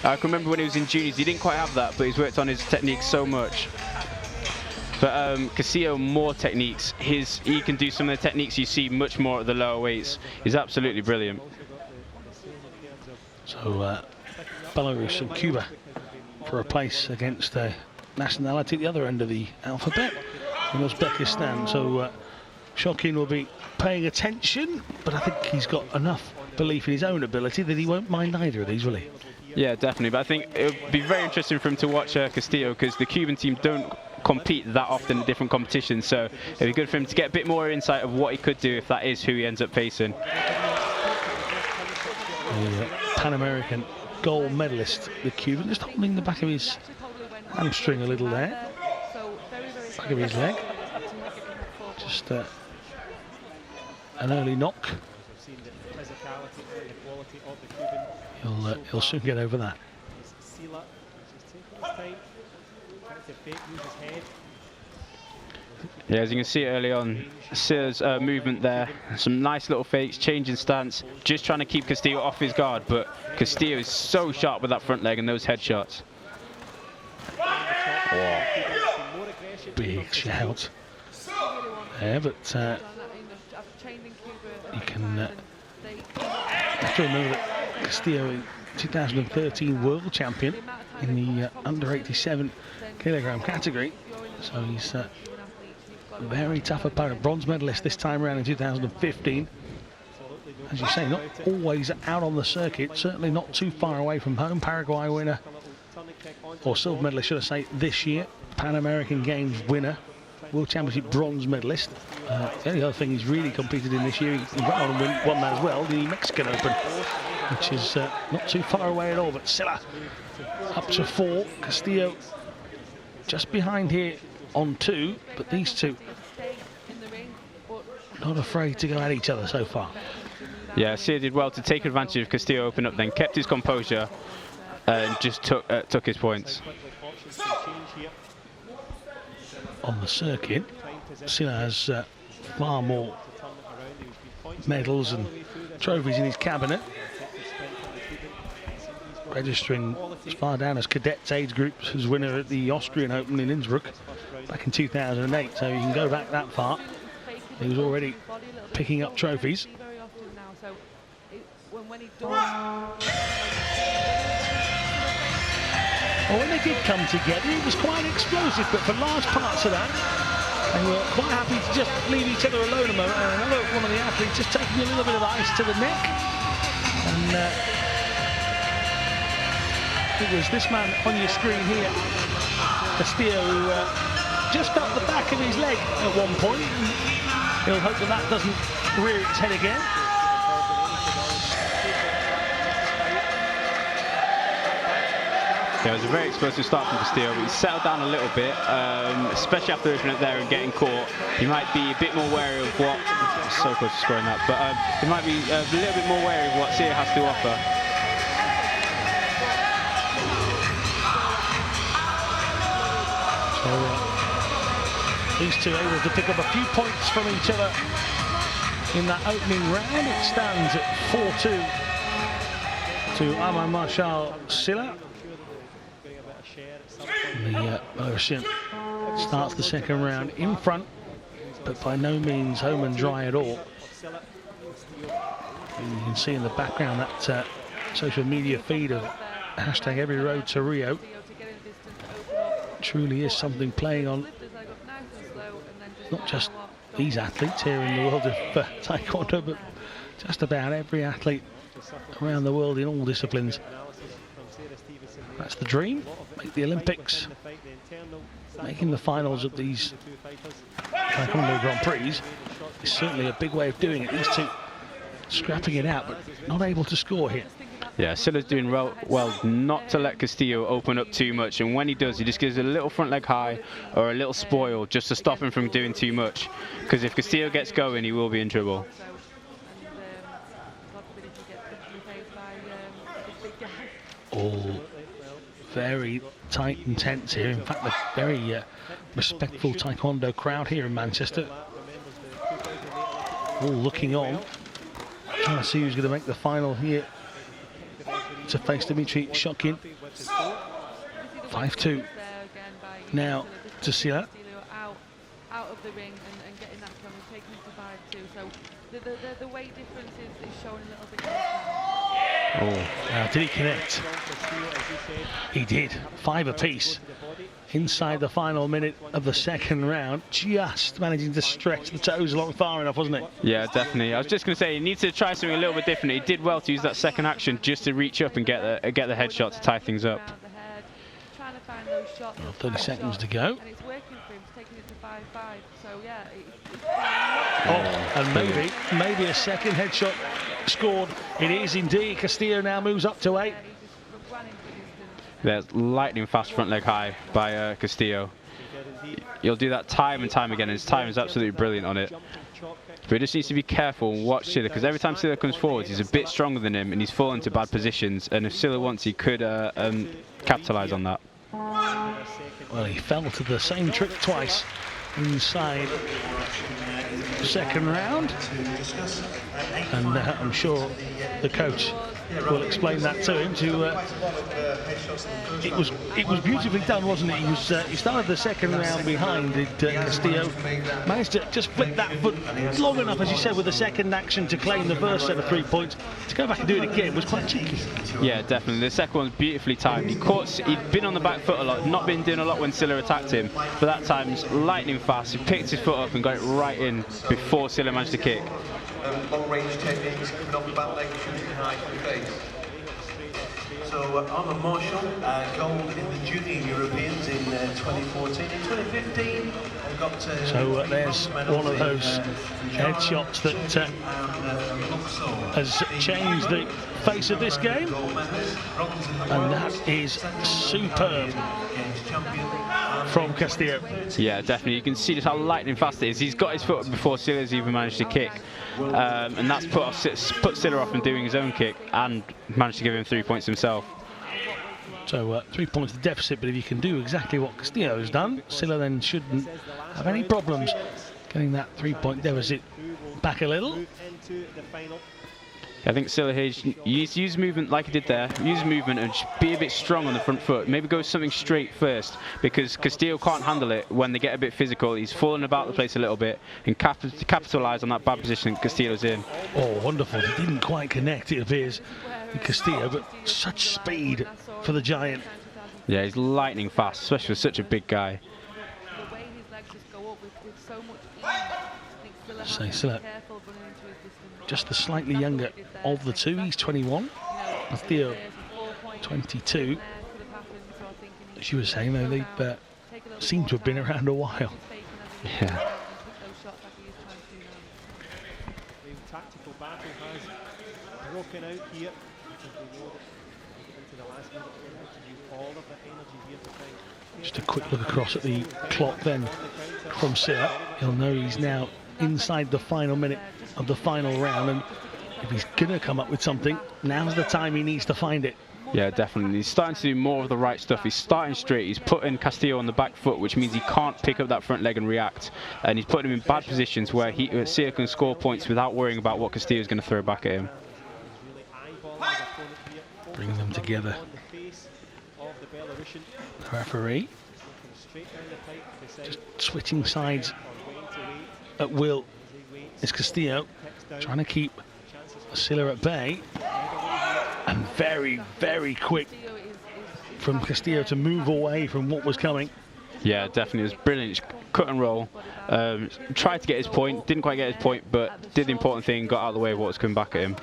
I can remember when he was in juniors, he didn't quite have that, but he's worked on his technique so much. But Castillo, more techniques. He can do some of the techniques you see much more at the lower weights. He's absolutely brilliant. So Belarus and Cuba for a place against a nationality at the other end of the alphabet in Uzbekistan. So Shokin will be paying attention, but I think he's got enough belief in his own ability that he won't mind either of these, will he? Yeah, definitely. But I think it would be very interesting for him to watch Castillo, because the Cuban team don't compete that often in different competitions. So it'd be good for him to get a bit more insight of what he could do if that is who he ends up facing. The Pan American gold medalist, the Cuban, just holding the back of his hamstring a little there. Back of his leg. Just an early knock. He'll soon get over that. Yeah, as you can see early on, Silla's movement there, some nice little fakes, changing stance, just trying to keep Castillo off his guard, but Castillo is so sharp with that front leg and those headshots. Oh. Big shout there, but you can have to remember that Castillo, 2013 world champion in the under 87 kilogram category, so he's a very tough opponent. Bronze medalist this time around in 2015. As you say, not always out on the circuit, certainly not too far away from home. Paraguay winner, or silver medalist should I say, this year. Pan American Games winner, World Championship bronze medalist. The only other thing he's really competed in this year, he went on and won that as well, the Mexican Open, which is not too far away at all. But Silla up to 4, Castillo just behind here on 2, but these two not afraid to go at each other so far. Yeah, Silla did well to take advantage of Castillo open up, then kept his composure and just took his points. On the circuit, Silla has far more medals and trophies in his cabinet, registering as far down as cadets age groups as winner at the Austrian Open in Innsbruck back in 2008, so you can go back that far. He was already picking up trophies. Well, when they did come together, it was quite explosive, but for large parts of that, they were quite happy to just leave each other alone a moment. And another one of the athletes just taking a little bit of ice to the neck. And it was this man on your screen here, Castillo, who just felt the back of his leg at one point. He'll hope that that doesn't rear its head again. Yeah, it was a very explosive start from Castillo, but he settled down a little bit, especially after opening up there and getting caught. He might be a bit more wary of what, so close to scoring that, but he might be a little bit more wary of what Silla has to offer. So these two able to pick up a few points from each other in that opening round. It stands at 4-2 to ARMAN-MARSHALL Silla. The Belarusian starts the second round in front, but by no means home and dry at all. And you can see in the background that social media feed of hashtag Every Road to Rio. Truly is something playing on not just these athletes here in the world of Taekwondo, but just about every athlete around the world in all disciplines. That's the dream, make the Olympics, making the finals of these Taekwondo Grand Prix is certainly a big way of doing it. These two scrapping it out, but not able to score here. Yeah, Silla's doing well not to let Castillo open up too much, and when he does, he just gives a little front leg high or a little spoil just to stop him from doing too much, because if Castillo gets going, he will be in trouble. All very tight and tense here. In fact, a very respectful Taekwondo crowd here in Manchester. All looking on, trying to see who's going to make the final here to face Dimitri Shokin. 5-2 now to SILLA. Out of the ring and getting that from and taking it to 5-2. So the weight difference is showing a little bit more. Oh, did he connect? He did. 5 apiece. Inside the final minute of the second round, just managing to stretch the toes along far enough, wasn't it? Yeah, definitely. I was just going to say, he needs to try something a little bit different. He did well to use that second action just to reach up and get the headshot to tie things up. Trying to find those shots. 30 seconds to go. And it's working for him, taking it to 5-5. So yeah. And maybe a second headshot scored. It is indeed. Castillo now moves up to 8. There's lightning fast front leg high by Castillo. He'll do that time and time again. His time is absolutely brilliant on it. But he just needs to be careful and watch SILLA, because every time SILLA comes forward, he's a bit stronger than him and he's fallen into bad positions. And if SILLA wants, he could capitalise on that. Well, he fell to the same trick twice inside the second round, and I'm sure the coach will explain that to him. It was beautifully done, wasn't it? He started the second round behind. Castillo managed to just flick that foot long enough, as you said, with the second action to claim the first set of 3 points. To go back and do it again was quite cheeky. Yeah, definitely. The second one's beautifully timed. He'd been on the back foot a lot, not been doing a lot when SILLA attacked him, but that time's lightning fast. He picked his foot up and got it right in before SILLA managed to kick. Long-range techniques, coming off the back leg, shooting high for the face. So ARMAN-MARSHALL, gold in the Junior Europeans in 2014. In 2015, got so there's one of those headshots that has changed the face of this game, and that is superb from Castillo. Yeah, definitely. You can see just how lightning fast it is. He's got his foot up before SILLA's even managed to kick, and that's put SILLA off from doing his own kick and managed to give him 3 points himself. So 3 points to deficit, but if you can do exactly what Castillo has done, SILLA then shouldn't have any problems getting that 3-point deficit back a little. I think SILLA here, use movement like he did there. Use movement and just be a bit strong on the front foot. Maybe go something straight first, because Castillo can't handle it when they get a bit physical. He's falling about the place a little bit and capitalise on that bad position Castillo's in. Oh, wonderful. He didn't quite connect, it appears, with Castillo, but such speed for the giant. Yeah, he's lightning fast, especially for such a big guy. The way his legs just go up with so much ease. So SILLA, just the slightly younger of the two. He's 21, Castillo 22. As you were saying, though, they seem to have been around a while. Yeah. The tactical battle has broken out here. Into the last minute, to use all of the energy here to find. Just a quick look across at the clock then from SILLA. He'll know he's now inside the final minute of the final round, and if he's gonna come up with something, now's the time he needs to find it. Yeah, definitely. He's starting to do more of the right stuff. He's starting straight. He's putting Castillo on the back foot, which means he can't pick up that front leg and react. And he's putting him in bad positions where SILLA can score points without worrying about what Castillo's going to throw back at him. Bring them together. The referee just switching sides at will is Castillo, trying to keep SILLA at bay, and very, very quick from Castillo to move away from what was coming. Yeah, definitely. It was brilliant. Cut and roll. Tried to get his point, didn't quite get his point, but did the important thing, got out of the way of what was coming back at him.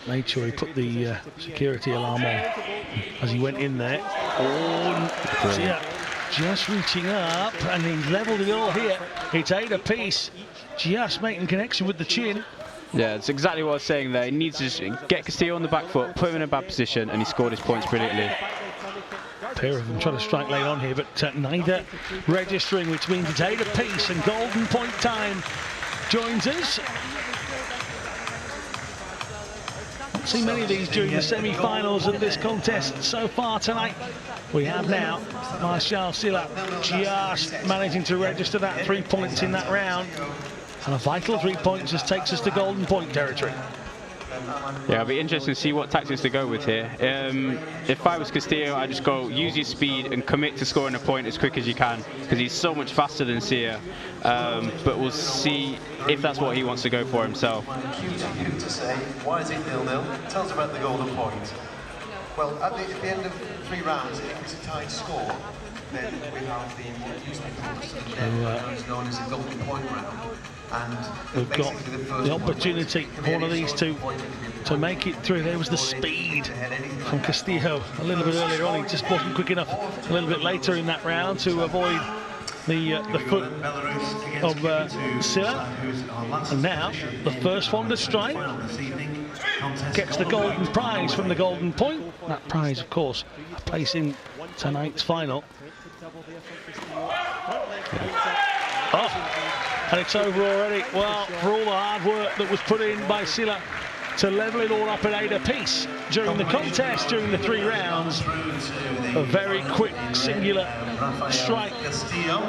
Made sure he put the security alarm on as he went in there. Oh, yeah, just reaching up, and he's levelled it all here. It's 8 apiece, just making connection with the chin. Yeah, that's exactly what I was saying there. He needs to get Castillo on the back foot, put him in a bad position, and he scored his points brilliantly. A pair of them trying to strike late on here, but neither registering, which means it's 8 apiece, and golden point time joins us. Seen many of these during the semi-finals of this contest so far tonight. We have now Marshall SILLA just managing to register that 3 points in that round, and a vital 3 points just takes us to golden point territory. Yeah, it'll be interesting to see what tactics to go with here. If I was Castillo, I'd just go use your speed and commit to scoring a point as quick as you can, because he's so much faster than Sia. But we'll see if that's what he wants to go for himself. You to say, why is it 0-0? Tell us about the golden point. Well, at the end of 3 rounds, if it's a tied score, then we have the what used to be called known as a golden point round. And we've got the opportunity for one of these two to make it through. There was the speed from Castillo a little bit earlier on. He just wasn't quick enough a little bit later in that round to avoid the foot of SILLA. And now the first one to strike gets the golden prize from the golden point. That prize, of course, a place in tonight's final. Oh, and it's over already. Well, for all the hard work that was put in by SILLA to level it all up at 8 apiece during the contest, during the 3 rounds, a very quick, singular strike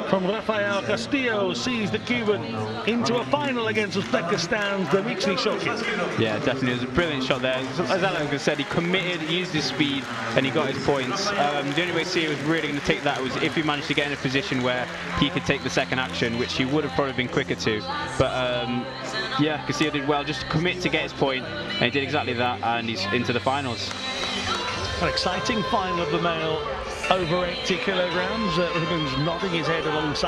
from Rafael Castillo sees the Cuban into a final against Uzbekistan's Dmitry Shokin. Yeah, definitely. It was a brilliant shot there. As Alan said, he committed, he used his speed, and he got his points. The only way Sia was really going to take that was if he managed to get in a position where he could take the second action, which he would have probably been quicker to. But yeah, Castillo did well, just commit to get his point, and he did exactly that, and he's into the finals. An exciting final of the male over 80 kilograms. Ribbons nodding his head alongside.